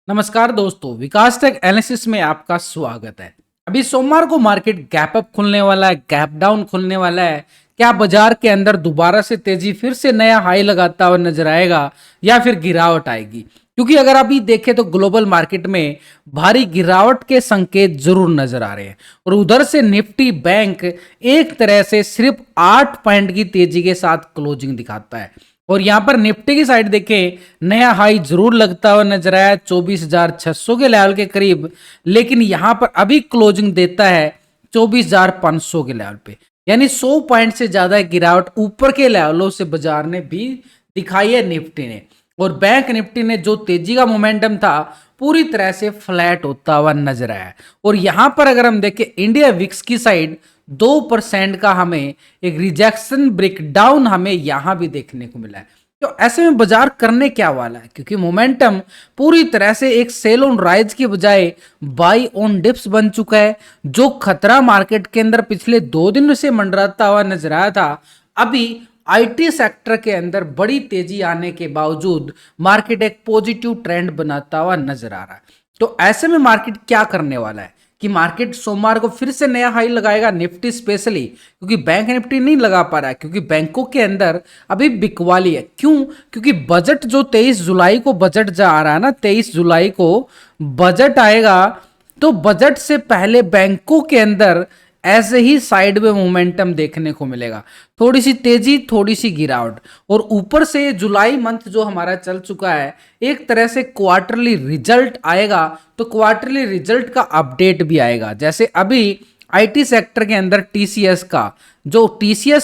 नमस्कार दोस्तों, विकास take analysis में आपका स्वागत है। अभी सोमवार को मार्केट गैप अप खुलने वाला है, गैप डाउन खुलने वाला है। क्या बाजार के अंदर दोबारा से तेजी फिर से नया हाई लगाता हुआ नजर आएगा या फिर गिरावट आएगी? क्योंकि अगर अभी देखें तो ग्लोबल मार्केट में भारी गिरावट के संकेत जरूर नजर आ रहे हैं और उधर से निफ्टी बैंक एक तरह से सिर्फ 8 पॉइंट की तेजी के साथ क्लोजिंग दिखाता है। और यहां पर निफ्टी की साइड देखें, नया हाई जरूर लगता हुआ नजर आया 24,600 के लेवल के करीब, लेकिन यहां पर अभी क्लोजिंग देता है 24,500 के लेवल पे, यानी 100 पॉइंट से ज्यादा गिरावट ऊपर के लेवलों से बाजार ने भी दिखाई है निफ्टी ने। और बैंक निफ्टी ने जो तेजी का मोमेंटम था पूरी तरह से फ्लैट होता हुआ नजर आया। और यहां पर अगर हम देखें इंडिया विक्स की साइड 2% का हमें एक रिजेक्शन ब्रेकडाउन हमें यहां भी देखने को मिला है। तो ऐसे में बाजार करने क्या वाला है, क्योंकि मोमेंटम पूरी तरह से एक सेल ऑन राइज की बजाय बाई ऑन डिप्स बन चुका है। जो खतरा मार्केट के अंदर पिछले 2 दिन से मंडराता हुआ नजर आया था, अभी आईटी सेक्टर के अंदर बड़ी तेजी आने के बावजूद मार्केट एक पॉजिटिव ट्रेंड बनाता हुआ नजर आ रहा है। तो ऐसे में मार्केट क्या करने वाला है कि मार्केट सोमवार को फिर से नया हाई लगाएगा, निफ्टी स्पेशली, क्योंकि बैंक निफ्टी नहीं लगा पा रहा है, क्योंकि बैंकों के अंदर अभी बिकवाली है। क्यों? क्योंकि बजट जो 23 जुलाई को बजट जा आ रहा है ना, 23 जुलाई को बजट आएगा, तो बजट से पहले बैंकों के अंदर ऐसे ही साइड में मोमेंटम देखने को मिलेगा, थोड़ी सी तेजी थोड़ी सी गिरावट। और ऊपर से जुलाई मंथ जो हमारा चल चुका है, एक तरह से क्वार्टरली रिजल्ट आएगा, तो क्वार्टरली रिजल्ट का अपडेट भी आएगा। जैसे अभी आईटी सेक्टर के अंदर टीसीएस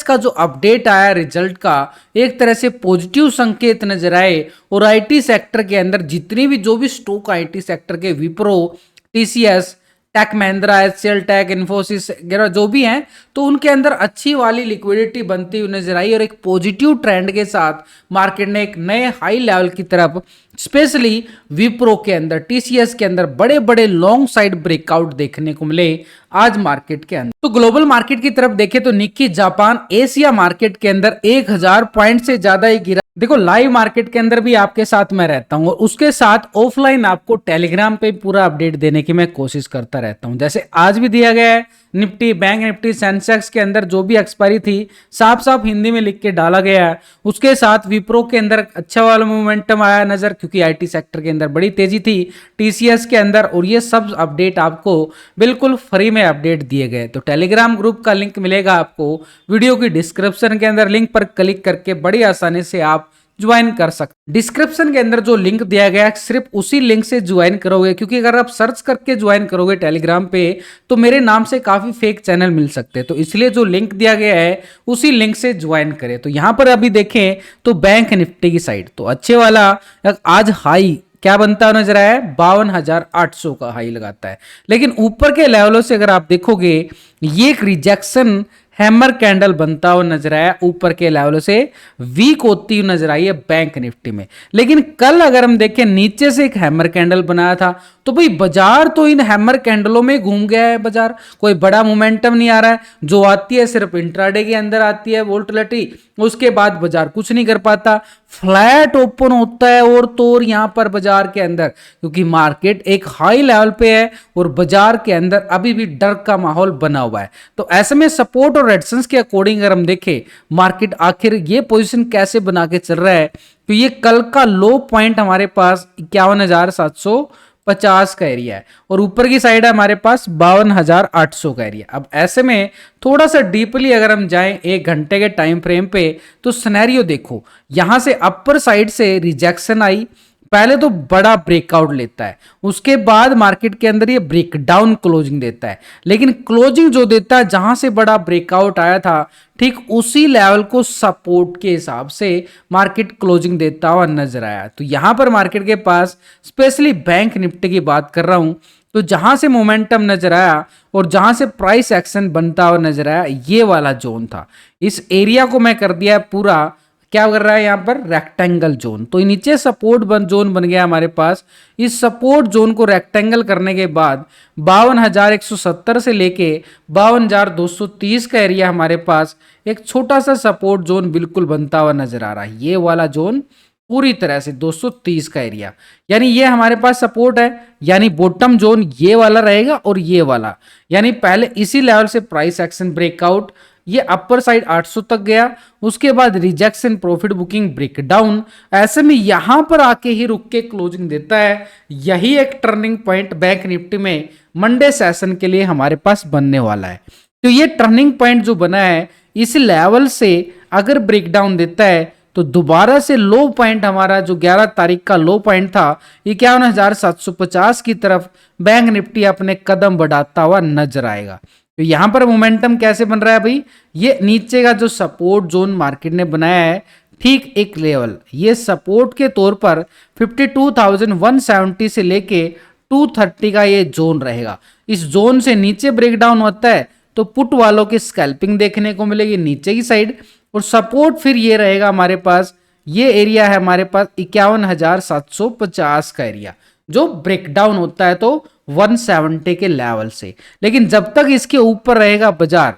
का जो अपडेट आया रिजल्ट का, एक तरह से पॉजिटिव संकेत नजर आए। और आईटी सेक्टर के अंदर जितनी भी जो भी स्टॉक आईटी सेक्टर के, विप्रो, टीसीएस, टेक महिंद्रा, एचसीएल टेक, इन्फोसिस वगैरह जो भी हैं, तो उनके अंदर अच्छी वाली लिक्विडिटी बनती हुई नजर आई और एक पॉजिटिव ट्रेंड के साथ मार्केट ने एक नए हाई लेवल की तरफ, स्पेशली विप्रो के अंदर, टीसीएस के अंदर बड़े बड़े लॉन्ग साइड ब्रेकआउट देखने को मिले आज मार्केट के अंदर। तो ग्लोबल मार्केट की तरफ देखें तो निक्की जापान एशिया मार्केट के अंदर 1000 पॉइंट से ज्यादा ही गिरा। देखो, लाइव मार्केट के अंदर भी आपके साथ मैं रहता हूं और उसके साथ ऑफलाइन आपको टेलीग्राम पे पूरा अपडेट देने की मैं कोशिश करता रहता हूं। जैसे आज भी दिया गया है, निफ्टी, बैंक निफ्टी, सेंसेक्स के अंदर जो भी एक्सपायरी थी साफ साफ हिंदी में लिख के डाला गया है। उसके साथ विप्रो के अंदर अच्छा वाला मोमेंटम आया नजर, क्योंकि आईटी सेक्टर के अंदर बड़ी तेजी थी, टीसीएस के अंदर। और ये सब अपडेट आपको बिल्कुल फ्री में अपडेट दिए गए। तो टेलीग्राम ग्रुप का लिंक मिलेगा आपको वीडियो की डिस्क्रिप्शन के अंदर, लिंक पर क्लिक करके बड़ी आसानी से आप ज्वाइन कर सकते। डिस्क्रिप्शन के अंदर जो लिंक दिया गया है सिर्फ उसी लिंक से ज्वाइन करोगे, क्योंकि अगर आप सर्च करके ज्वाइन करोगे टेलीग्राम पे तो मेरे नाम से काफी फेक चैनल मिल सकते हैं। तो इसलिए जो लिंक दिया गया है उसी लिंक से ज्वाइन करें। तो यहां पर अभी देखें तो बैंक निफ्टी की साइड तो अच्छे वाला आज हाई क्या बनता हुआ नजर आया है, 52,800 का हाई लगाता है। लेकिन ऊपर के लेवलों से अगर आप देखोगे, ये एक रिजेक्शन हैमर कैंडल बनता हुआ नजर आया, ऊपर के लेवलों से वीक होती हुई नजर आई है बैंक निफ्टी में। लेकिन कल अगर हम देखें, नीचे से एक हैमर कैंडल बनाया था, तो भाई बाजार तो इन हैमर कैंडलों में घूम गया है। बाजार कोई बड़ा मोमेंटम नहीं आ रहा है, जो आती है सिर्फ इंट्राडे के अंदर आती है वोल्टिलिटी, उसके बाद बाजार कुछ नहीं कर पाता, फ्लैट ओपन होता है। और तो और यहां पर बाजार के अंदर, क्योंकि मार्केट एक हाई लेवल पे है और बाजार के अंदर अभी भी डर का माहौल बना हुआ है, तो ऐसे में सपोर्ट और रेजिस्टेंस के अकॉर्डिंग अगर हम देखें मार्केट आखिर ये पोजीशन कैसे बना के चल रहा है, तो ये कल का लो पॉइंट हमारे पास 51,750 का एरिया है और ऊपर की साइड है हमारे पास 52,800 का एरिया। अब ऐसे में थोड़ा सा डीपली अगर हम जाएं 1 घंटे के टाइम फ्रेम पे, तो सिनेरियो देखो, यहां से अपर साइड से रिजेक्शन आई, पहले तो बड़ा ब्रेकआउट लेता है, उसके बाद मार्केट के अंदर ये ब्रेकडाउन क्लोजिंग देता है। लेकिन क्लोजिंग जो देता है, जहां से बड़ा ब्रेकआउट आया था, ठीक उसी लेवल को सपोर्ट के हिसाब से मार्केट क्लोजिंग देता हुआ नजर आया। तो यहां पर मार्केट के पास, स्पेशली बैंक निफ्टी की बात कर रहा हूं, तो जहां से मोमेंटम नजर आया और जहां से प्राइस एक्शन बनता हुआ नजर आया, ये वाला जोन था। इस एरिया को मैं कर दिया पूरा, क्या कर रहा है यहाँ पर, रेक्टेंगल जोन। तो नीचे सपोर्ट जोन बन गया हमारे पास। इस सपोर्ट जोन को रेक्टेंगल करने के बाद 52,170 से लेके 52,230 का एरिया हमारे पास एक छोटा सा सपोर्ट जोन बिल्कुल बनता हुआ नजर आ रहा है, ये वाला जोन पूरी तरह से 230 का एरिया, यानी ये हमारे पास सपोर्ट है, यानी बॉटम जोन ये वाला रहेगा और ये वाला, यानी पहले इसी लेवल से प्राइस एक्शन ब्रेकआउट, ये अपर साइड 800 तक गया, उसके बाद रिजेक्शन, प्रॉफिट बुकिंग, ब्रेकडाउन, ऐसे में यहां पर आके ही रुक के क्लोजिंग देता है। यही एक टर्निंग पॉइंट बैंक निफ्टी में मंडे सेशन के लिए हमारे पास बनने वाला है। तो ये टर्निंग पॉइंट जो बना है, इस लेवल से अगर ब्रेकडाउन देता है तो दोबारा से लो पॉइंट हमारा जो 11 तारीख का लो पॉइंट था 51,750 की तरफ बैंक निफ्टी अपने कदम बढ़ाता हुआ नजर आएगा। तो यहां पर मोमेंटम कैसे बन रहा है भाई, ये नीचे का जो सपोर्ट जोन मार्केट ने बनाया है, ठीक एक लेवल, ये सपोर्ट के तौर पर 52,170 से लेके 230 का ये जोन रहेगा। इस जोन से नीचे ब्रेकडाउन होता है तो पुट वालों की स्कैल्पिंग देखने को मिलेगी नीचे की साइड, और सपोर्ट फिर ये रहेगा हमारे पास, ये एरिया है हमारे पास 51,750 का एरिया, जो ब्रेकडाउन होता है तो 170 के लेवल से। लेकिन जब तक इसके ऊपर रहेगा बाजार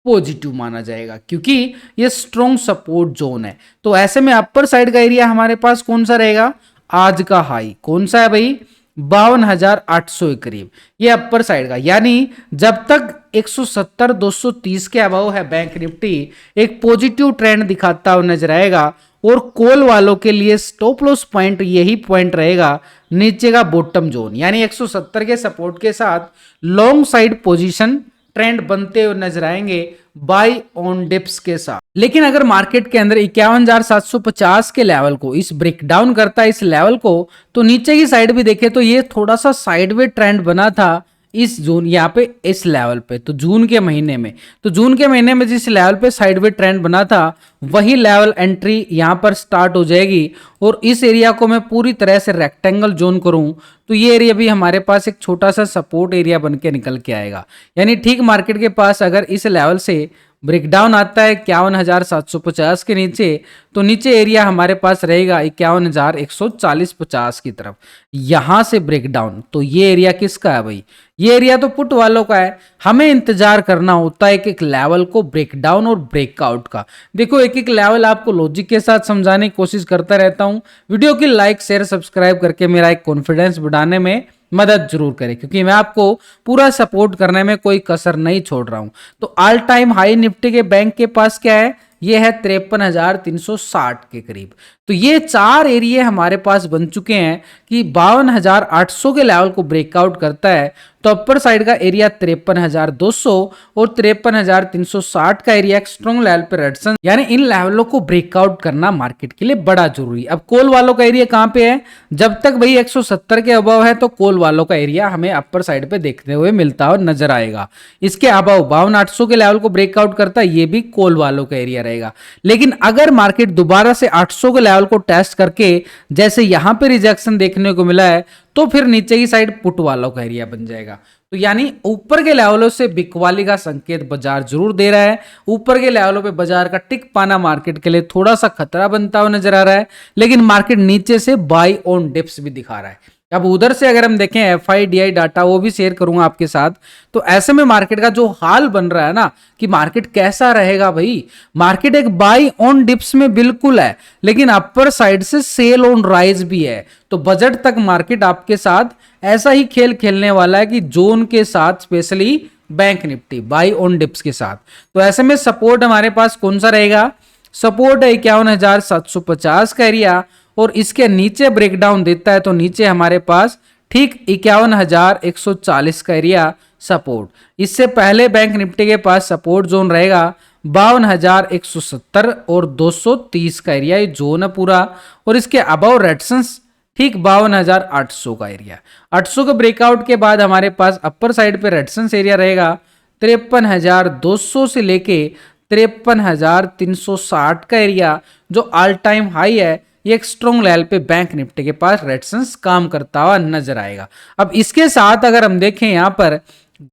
पॉजिटिव माना जाएगा, क्योंकि ये स्ट्रॉन्ग सपोर्ट जोन है। तो ऐसे में अपर साइड का एरिया हमारे पास कौन सा रहेगा, आज का हाई कौन सा है भाई, 52,800 के करीब, ये अपर साइड का, यानी जब तक 170 230 के अभाव है बैंक निफ्टी एक पॉजिटिव ट्रेंड दिखाता हुआ नजर आएगा। और कॉल वालों के लिए स्टॉप लॉस पॉइंट यही पॉइंट रहेगा, नीचे का बॉटम जोन, यानी 170 के सपोर्ट के साथ लॉन्ग साइड पोजीशन ट्रेंड बनते हुए नजर आएंगे बाय ऑन डिप्स के साथ। लेकिन अगर मार्केट के अंदर 51,750 के लेवल को इस ब्रेकडाउन करता है इस लेवल को, तो नीचे की साइड भी देखे तो ये थोड़ा सा साइडवे ट्रेंड बना था इस जोन यहाँ पे इस लेवल पे, तो जून के महीने में, तो जून के महीने में जिस लेवल पे साइडवे ट्रेंड बना था वही लेवल एंट्री यहाँ पर स्टार्ट हो जाएगी। और इस एरिया को मैं पूरी तरह से रेक्टेंगल जोन करूं तो ये एरिया भी हमारे पास एक छोटा सा सपोर्ट एरिया बन के निकल के आएगा, यानी ठीक मार्केट के पास अगर इस लेवल से ब्रेकडाउन आता है 51,750 के नीचे, तो नीचे एरिया हमारे पास रहेगा 51,140-50 की तरफ। यहां से ब्रेकडाउन, तो ये एरिया किसका है भाई, ये एरिया तो पुट वालों का है। हमें इंतजार करना होता है एक लेवल को ब्रेकडाउन और ब्रेकआउट का। देखो एक एक लेवल आपको लॉजिक के साथ समझाने की कोशिश करता रहता हूं। वीडियो की लाइक शेयर सब्सक्राइब करके मेरा एक कॉन्फिडेंस बढ़ाने में मदद जरूर करें, क्योंकि मैं आपको पूरा सपोर्ट करने में कोई कसर नहीं छोड़ रहा हूं। तो ऑल टाइम हाई निफ्टी के बैंक के पास क्या है, ये है 53,360 के करीब। तो ये चार एरिया हमारे पास बन चुके हैं कि 52,800 के लेवल को ब्रेकआउट करता है तो अपर साइड का एरिया 53,200 और 53,360 का एरिया एक स्ट्रॉन्ग लेवल पे रेजिस्टेंस, यानी इन लेवलों को ब्रेकआउट करना मार्केट के लिए बड़ा जरूरी है। अब कॉल वालों का एरिया कहां पे है, जब तक भाई 170 के अबव है तो कॉल वालों का एरिया हमें अपर साइड पे देखते हुए मिलता हुआ नजर आएगा। इसके अबव 52,800 के लेवल को ब्रेकआउट करता है, ये भी कॉल वालों का एरिया रहेगा। लेकिन अगर मार्केट दोबारा से 800 के लेवल को टेस्ट करके जैसे यहां पे रिजेक्शन देखने को मिला है, तो फिर नीचे की साइड पुट वालों का एरिया बन जाएगा। तो यानी ऊपर के लेवलों से बिकवाली का संकेत बाजार जरूर दे रहा है। ऊपर के लेवलों पे बाजार का टिक पाना मार्केट के लिए थोड़ा सा खतरा बनता हुआ नजर आ रहा है, लेकिन मार्केट नीचे से बाय ऑन डिप्स भी दिखा रहा है। अब उधर से अगर हम देखें FIDI डाटा, वो भी शेयर करूंगा आपके साथ। तो ऐसे में मार्केट का जो हाल बन रहा है ना कि मार्केट कैसा रहेगा भाई, मार्केट एक बाय ऑन डिप्स में बिल्कुल है, लेकिन अपर साइड से सेल ऑन राइज भी है। तो बजट तक मार्केट आपके साथ ऐसा ही खेल खेलने वाला है कि जोन के साथ, specially bank Nifty buy on dips के साथ। तो ऐसे में सपोर्ट हमारे पास कौन सा रहेगा, सपोर्ट है 51,750 का एरिया, और इसके नीचे ब्रेकडाउन देता है तो नीचे हमारे पास ठीक 51,140 का एरिया सपोर्ट। इससे पहले बैंक निफ्टी के पास सपोर्ट जोन रहेगा 52,170 और 230 का एरिया, ये जोन है पूरा। और इसके अबव रेजिस्टेंस ठीक 52,800 का एरिया। 800 के ब्रेकआउट के बाद हमारे पास अपर साइड पे रेजिस्टेंस एरिया रहेगा 53,200 से लेके 53,360 का एरिया, जो ऑल टाइम हाई है। ये एक स्ट्रॉन्ग लेवल पे बैंक निफ्टी के पास रेजिस्टेंस काम करता हुआ नजर आएगा। अब इसके साथ अगर हम देखें यहाँ पर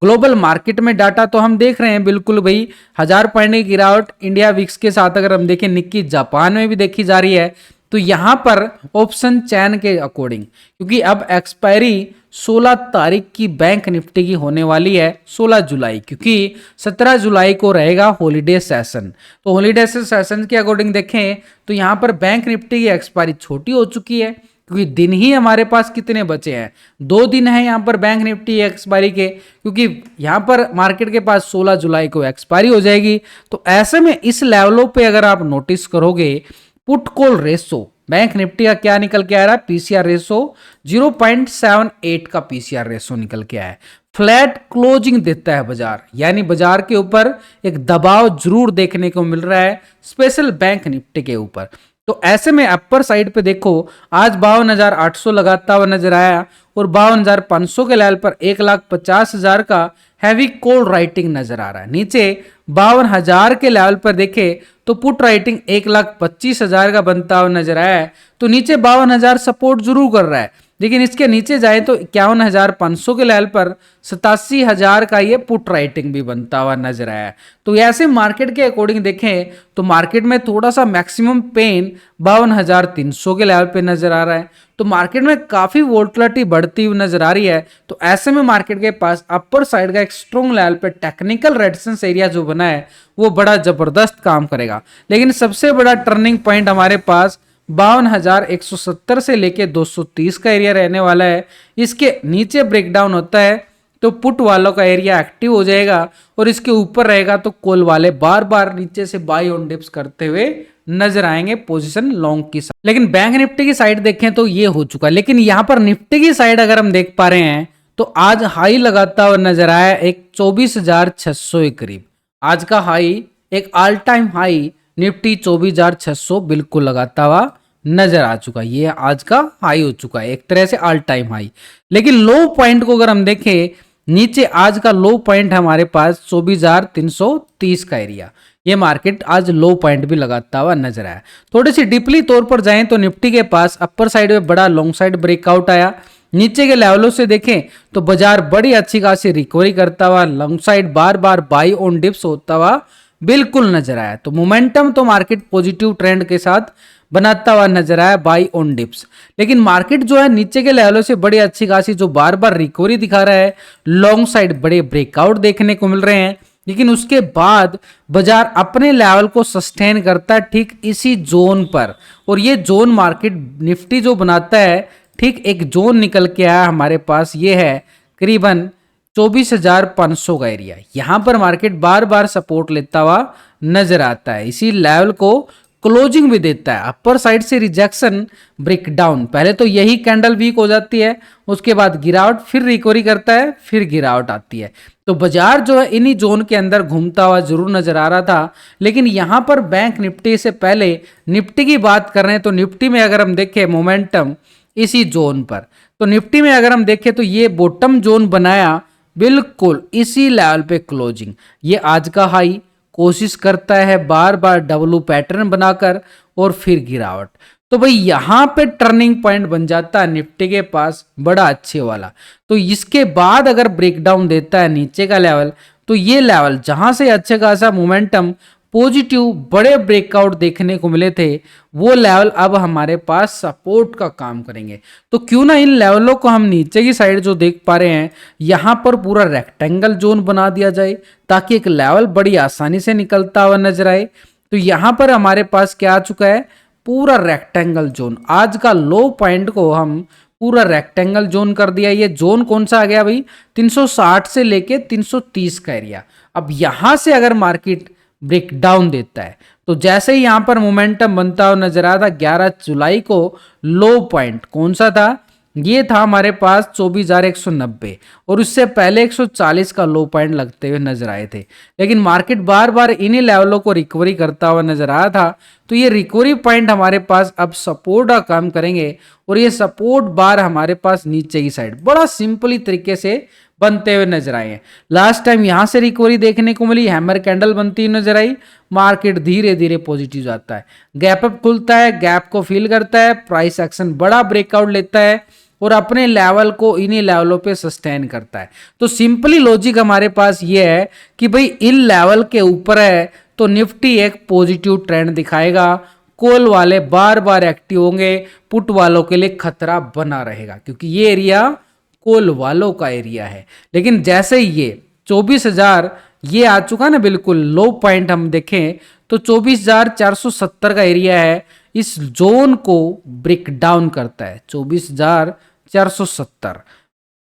ग्लोबल मार्केट में डाटा, तो हम देख रहे हैं बिल्कुल भाई 1000 पॉइंट की गिरावट इंडिया विक्स के साथ। अगर हम देखें निक्की जापान में भी देखी जा रही है तो यहां पर ऑप्शन चैन के अकॉर्डिंग, क्योंकि अब एक्सपायरी 16 तारीख की बैंक निफ्टी की होने वाली है, 16 जुलाई, क्योंकि 17 जुलाई को रहेगा हॉलीडे सेशन। तो हॉलीडे सेशन के अकॉर्डिंग देखें तो यहां पर बैंक निफ्टी की एक्सपायरी छोटी हो चुकी है, क्योंकि दिन ही हमारे पास कितने बचे हैं, 2 दिन हैं यहाँ पर बैंक निफ्टी एक्सपायरी के, क्योंकि यहाँ पर मार्केट के पास 16 जुलाई को एक्सपायरी हो जाएगी। तो ऐसे में इस लेवलों पे अगर आप नोटिस करोगे, put call ratio bank Nifty का क्या निकल के आ रहा है, पीसीआर रेशो 0.78 का पीसीआर रेशो निकल के आया है। फ्लैट क्लोजिंग देता है बाजार, यानी बाजार के ऊपर एक दबाव जरूर देखने को मिल रहा है स्पेशल बैंक निफ्टी के ऊपर। तो ऐसे में अपर साइड पे देखो, आज 52,800 लगाता हुआ नजर आया और 52,500 के लेवल पर 1,50,000 का हैवी कॉल राइटिंग नजर आ रहा है। नीचे 52,000 के लेवल पर देखे तो पुट राइटिंग 1,25,000 का बनता हुआ नजर आया है। तो नीचे 52,000 सपोर्ट जरूर कर रहा है, लेकिन इसके नीचे जाए तो 51,500 के लेवल पर 87,000 का ये पुट राइटिंग भी बनता हुआ नजर आया है। तो ऐसे मार्केट के अकॉर्डिंग देखें तो मार्केट में थोड़ा सा मैक्सिमम पेन 52,300 के लेवल पे नजर आ रहा है। तो मार्केट में काफी वोल्टिलिटी बढ़ती हुई नजर आ रही है। तो ऐसे में मार्केट के पास अपर साइड का एक स्ट्रॉन्ग लेवल पे टेक्निकल रेजिस्टेंस एरिया जो बना है वो बड़ा जबरदस्त काम करेगा। लेकिन सबसे बड़ा टर्निंग पॉइंट हमारे पास 52,170 से लेके 230 का एरिया रहने वाला है। इसके नीचे ब्रेकडाउन होता है तो पुट वालों का एरिया एक्टिव हो जाएगा और इसके ऊपर रहेगा तो कॉल वाले बार बार नीचे से बाई ऑन डिप्स करते हुए नजर आएंगे पोजीशन लॉन्ग की साइड। लेकिन बैंक निफ्टी की साइड देखें तो ये हो चुका है। लेकिन यहां पर निफ्टी की साइड अगर हम देख पा रहे हैं तो आज हाई लगाता हुआ नजर आया एक 24,600 के करीब। आज का हाई एक ऑल टाइम हाई निफ्टी 24,600 बिल्कुल लगाता हुआ नजर आ चुका है। ये आज का हाई हो चुका है, एक तरह से ऑल टाइम हाई। लेकिन लो पॉइंट को अगर हम देखें, नीचे आज का लो पॉइंट हमारे पास 24,330 का एरिया, ये मार्केट आज लो पॉइंट भी लगाता हुआ नजर आया। थोड़ी सी डीपली तौर पर जाएं तो निफ्टी के पास अपर साइड में बड़ा लॉन्ग साइड ब्रेकआउट आया। नीचे के लेवलों से देखें तो बाजार बड़ी अच्छी खासी रिकवरी करता हुआ long side bar bar by on dips होता हुआ बिल्कुल नजर आया। तो मोमेंटम तो मार्केट पॉजिटिव ट्रेंड के साथ बनाता हुआ नजर आया बाई ऑन डिप्स। लेकिन मार्केट जो है नीचे के लेवलों से बड़ी अच्छी खासी जो बार बार रिकवरी दिखा रहा है, लॉन्ग साइड बड़े ब्रेकआउट देखने को मिल रहे हैं। लेकिन उसके बाद बाजार अपने लेवल को सस्टेन करता है ठीक इसी जोन पर, और ये जोन मार्केट निफ्टी जो बनाता है ठीक एक जोन निकल के आया हमारे पास, ये है करीबन 24,500 का एरिया। यहां पर मार्केट बार बार सपोर्ट लेता हुआ नजर आता है, इसी लेवल को क्लोजिंग भी देता है। अपर साइड से रिजेक्शन ब्रेकडाउन, पहले तो यही कैंडल वीक हो जाती है, उसके बाद गिरावट, फिर रिकवरी करता है, फिर गिरावट आती है। तो बाजार जो है इन्हीं जोन के अंदर घूमता हुआ जरूर नजर आ रहा था। लेकिन यहां पर बैंक निफ्टी से पहले निफ्टी की बात कर रहे हैं तो निफ्टी में अगर हम देखें मोमेंटम इसी जोन पर, तो निफ्टी में अगर हम देखें तो ये बॉटम जोन बनाया बिल्कुल इसी लेवल पे क्लोजिंग। ये आज का हाई कोशिश करता है बार बार डब्लू पैटर्न बनाकर और फिर गिरावट। तो भाई यहां पे टर्निंग पॉइंट बन जाता है निफ्टी के पास बड़ा अच्छे वाला। तो इसके बाद अगर ब्रेकडाउन देता है नीचे का लेवल, तो ये लेवल जहां से अच्छे खासा मोमेंटम पॉजिटिव बड़े ब्रेकआउट देखने को मिले थे, वो लेवल अब हमारे पास सपोर्ट का काम करेंगे। तो क्यों ना इन लेवलों को हम नीचे की साइड जो देख पा रहे हैं यहां पर पूरा रेक्टेंगल जोन बना दिया जाए, ताकि एक लेवल बड़ी आसानी से निकलता हुआ नजर आए। तो यहां पर हमारे पास क्या आ चुका है, पूरा रेक्टेंगल जोन। आज का लो पॉइंट को हम पूरा रेक्टेंगल जोन कर दिया। ये जोन कौन सा आ गया भाई, 360 से लेके 330 का एरिया। अब यहां से अगर मार्केट ब्रेकडाउन देता है तो जैसे ही यहां पर मोमेंटम बनता हुआ नजर आ रहा था, 11 जुलाई को लो पॉइंट कौन सा था, ये था हमारे पास 24,190, और उससे पहले 140 का लो पॉइंट लगते हुए नजर आए थे। लेकिन मार्केट बार बार इन्हीं लेवलों को रिकवरी करता हुआ नजर आया था। तो ये रिकवरी पॉइंट हमारे पास अब सपोर्ट का काम करेंगे, और ये सपोर्ट बार हमारे पास नीचे की साइड बड़ा सिंपली तरीके से बनते हुए नजर आए हैं। लास्ट टाइम यहां से रिकवरी देखने को मिली, हैमर कैंडल बनती हुई नजर आई, मार्केट धीरे धीरे पॉजिटिव जाता है, गैप अप खुलता है, गैप को फिल करता है, प्राइस एक्शन बड़ा ब्रेकआउट लेता है और अपने लेवल को इन्हीं लेवलों पे सस्टेन करता है। तो सिंपली लॉजिक हमारे पास ये है कि भाई इन लेवल के ऊपर है तो निफ्टी एक पॉजिटिव ट्रेंड दिखाएगा, कॉल वाले बार बार एक्टिव होंगे, पुट वालों के लिए खतरा बना रहेगा क्योंकि ये एरिया कॉल वालों का एरिया है। लेकिन जैसे ही ये 24,000 ये आ चुका ना, बिल्कुल लो पॉइंट हम देखें तो 24,470 का एरिया है, इस जोन को ब्रेक डाउन करता है। 24,470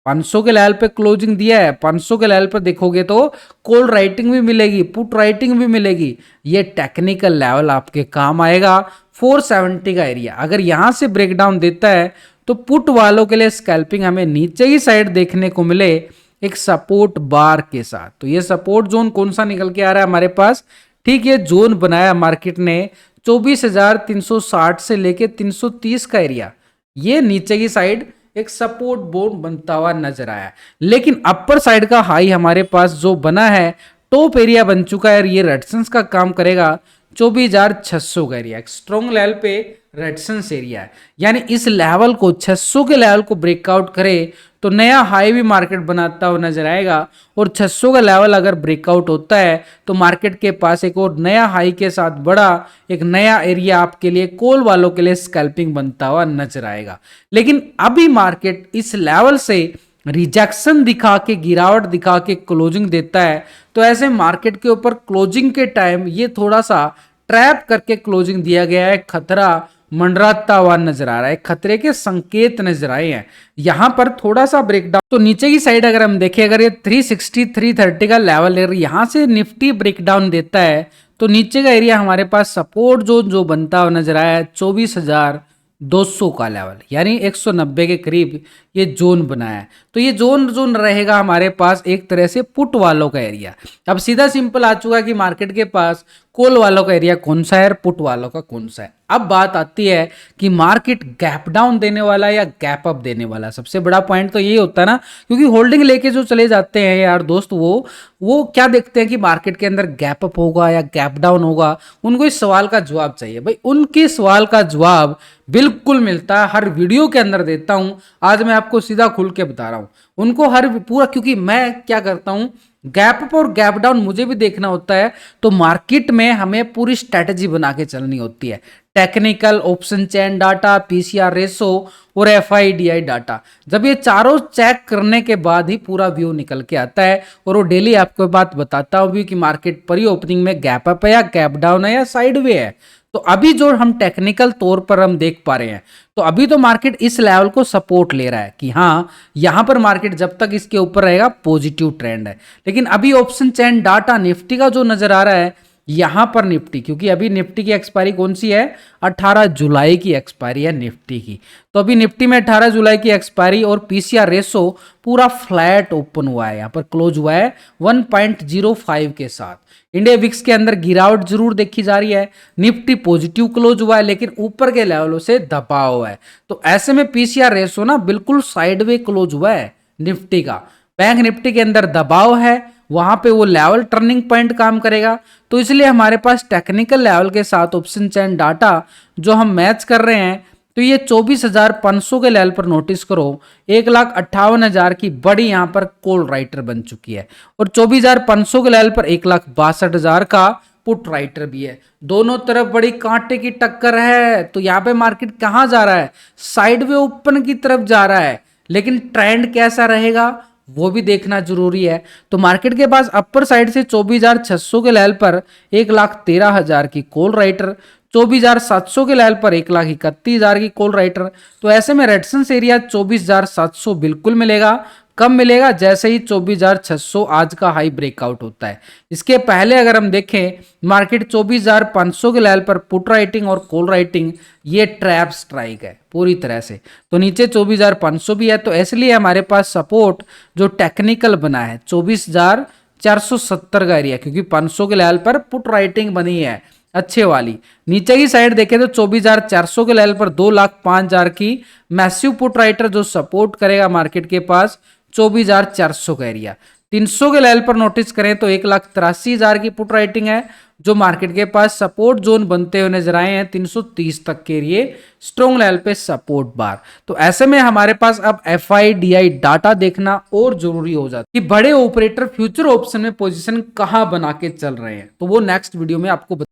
500 के लेवल पे क्लोजिंग दिया है। 500 के लेवल पर देखोगे तो कॉल राइटिंग भी मिलेगी, पुट राइटिंग भी मिलेगी। ये टेक्निकल लेवल आपके काम आएगा। 470 का एरिया अगर यहां से ब्रेकडाउन देता है तो पुट वालों के लिए स्कैल्पिंग हमें नीचे की साइड देखने को मिले एक सपोर्ट बार के साथ। तो ये सपोर्ट जोन कौन सा निकल के आ रहा है हमारे पास, ठीक है, जोन बनाया मार्केट ने 24,360 से लेके 330 का एरिया, ये नीचे की साइड एक सपोर्ट बोन बनता हुआ नजर आया। लेकिन अपर साइड का हाई हमारे पास जो बना है, टॉप एरिया बन चुका है और ये रेजिस्टेंस का काम करेगा। 24,600 का एरिया एक स्ट्रॉन्ग लेवल पे रेजिस्टेंस एरिया है, यानी इस लेवल को 600 के लेवल को ब्रेकआउट करे तो नया हाई भी मार्केट बनाता हुआ नजर आएगा। और 600 का लेवल अगर ब्रेकआउट होता है तो मार्केट के पास एक और नया हाई के साथ बड़ा एक नया एरिया आपके लिए कॉल वालों के लिए स्कैल्पिंग बनता हुआ नजर आएगा। लेकिन अभी मार्केट इस लेवल से रिजेक्शन दिखा के, गिरावट दिखा के क्लोजिंग देता है, तो ऐसे मार्केट के ऊपर क्लोजिंग के टाइम ये थोड़ा सा ट्रैप करके क्लोजिंग दिया गया है। खतरा मंडराता हुआ नजर आ रहा है, खतरे के संकेत नजर आए हैं। यहां पर थोड़ा सा ब्रेकडाउन, तो नीचे की साइड अगर हम देखें, अगर ये 360 330 का लेवल है, यहां से निफ्टी ब्रेकडाउन देता है तो नीचे का एरिया हमारे पास सपोर्ट जोन जो बनता हुआ नजर आया है 24,200 का लेवल, यानी 190 के करीब ये जोन बनाया है। तो ये जोन रहेगा हमारे पास एक तरह से पुट वालों का एरिया। अब सीधा सिंपल आ चुका कि मार्केट के पास कॉल वालों का एरिया कौन सा है और पुट वालों का कौन सा है। अब बात आती है कि मार्केट गैप डाउन देने वाला है या गैप अप देने वाला। सबसे बड़ा पॉइंट तो यही होता है ना, क्योंकि होल्डिंग लेके जो चले जाते हैं यार दोस्त, वो क्या देखते हैं कि मार्केट के अंदर गैप अप होगा या गैप डाउन होगा। उनको इस सवाल का जवाब चाहिए। भाई उनके सवाल का जवाब बिल्कुल मिलता है, हर वीडियो के अंदर देता हूं। आज मैं आपको सीधा खुल के बता रहा हूं उनको हर पूरा, क्योंकि मैं क्या करता हूं, गैप अप और गैप डाउन मुझे भी देखना होता है। तो मार्केट में हमें पूरी स्ट्रेटजी बना के चलनी होती है। Technical, option chain data, PCR ratio और एफआईडीआई डाटा, जब ये चारों चेक करने के बाद ही पूरा व्यू निकल के आता है। और वो डेली आपको बात बताता हूं भी कि मार्केट प्री ओपनिंग में गैप अप है या गैप डाउन है या साइडवे है। तो अभी जो हम टेक्निकल तौर पर हम देख पा रहे हैं, तो अभी तो मार्केट इस लेवल को सपोर्ट ले रहा है कि हाँ यहां पर मार्केट जब तक इसके ऊपर रहेगा पॉजिटिव ट्रेंड है। लेकिन अभी ऑप्शन चेन डाटा निफ्टी का जो नजर आ रहा है, यहां पर निफ्टी, क्योंकि अभी निफ्टी की एक्सपायरी कौन सी है, 18 जुलाई की एक्सपायरी है निफ्टी की। तो अभी निफ्टी में 18 जुलाई की एक्सपायरी और पीसीआर रेशो पूरा फ्लैट ओपन हुआ है, यहां पर क्लोज हुआ है 1.05 के साथ। इंडिया विक्स के अंदर गिरावट जरूर देखी जा रही है, निफ्टी पॉजिटिव क्लोज हुआ है लेकिन ऊपर के लेवलों से दबा हुआ है। तो ऐसे में पीसीआर रेशो ना बिल्कुल साइडवे क्लोज हुआ है निफ्टी का। बैंक निफ्टी के अंदर दबाव है, वहां पे वो लेवल टर्निंग पॉइंट काम करेगा। तो इसलिए हमारे पास टेक्निकल लेवल के साथ ऑप्शन चेन डाटा जो हम मैच कर रहे हैं, तो ये 24,500 के लेवल पर नोटिस करो 1,58,000 की बड़ी यहां पर कॉल राइटर बन चुकी है और 24,500 के लेवल पर 1,62,000 का पुट राइटर भी है। दोनों तरफ बड़ी कांटे की टक्कर है। तो यहाँ पे मार्केट कहाँ जा रहा है, साइडवे ओपन की तरफ जा रहा है। लेकिन ट्रेंड कैसा रहेगा वो भी देखना जरूरी है। तो मार्केट के पास अपर साइड से 24,600 के लेवल पर 1,13,000 की कॉल राइटर, 24,700 के लेवल पर 1,31,000 की कॉल राइटर। तो ऐसे में रेजिस्टेंस एरिया 24,700 बिल्कुल मिलेगा। कब मिलेगा, जैसे ही 24,600 आज का हाई ब्रेकआउट होता है। इसके पहले अगर हम देखें मार्केट 24,500 के लेवल पर पुट राइटिंग और कॉल राइटिंग ये ट्रैप स्ट्राइक है पूरी तरह से। तो नीचे 24,500 भी है, तो इसलिए हमारे पास सपोर्ट जो टेक्निकल बना है 24,470 का एरिया, क्योंकि 500 के लेवल पर पुट राइटिंग बनी है अच्छे वाली। नीचे की साइड देखें तो 24,400 के लेवल पर 2,05,000 की मैसिव पुट राइटर जो सपोर्ट करेगा मार्केट के पास 24,400 का एरिया। 300 के लेवल पर नोटिस करें तो 1,83,000 की पुट राइटिंग है जो मार्केट के पास सपोर्ट जोन बनते हुए नजर आए हैं 330 तक के लिए स्ट्रॉन्ग लेवल पे सपोर्ट बार। तो ऐसे में हमारे पास अब एफआईडीआई डाटा देखना और जरूरी हो जाता है कि बड़े ऑपरेटर फ्यूचर ऑप्शन में पोजीशन कहां बना के चल रहे हैं। तो वो नेक्स्ट वीडियो में आपको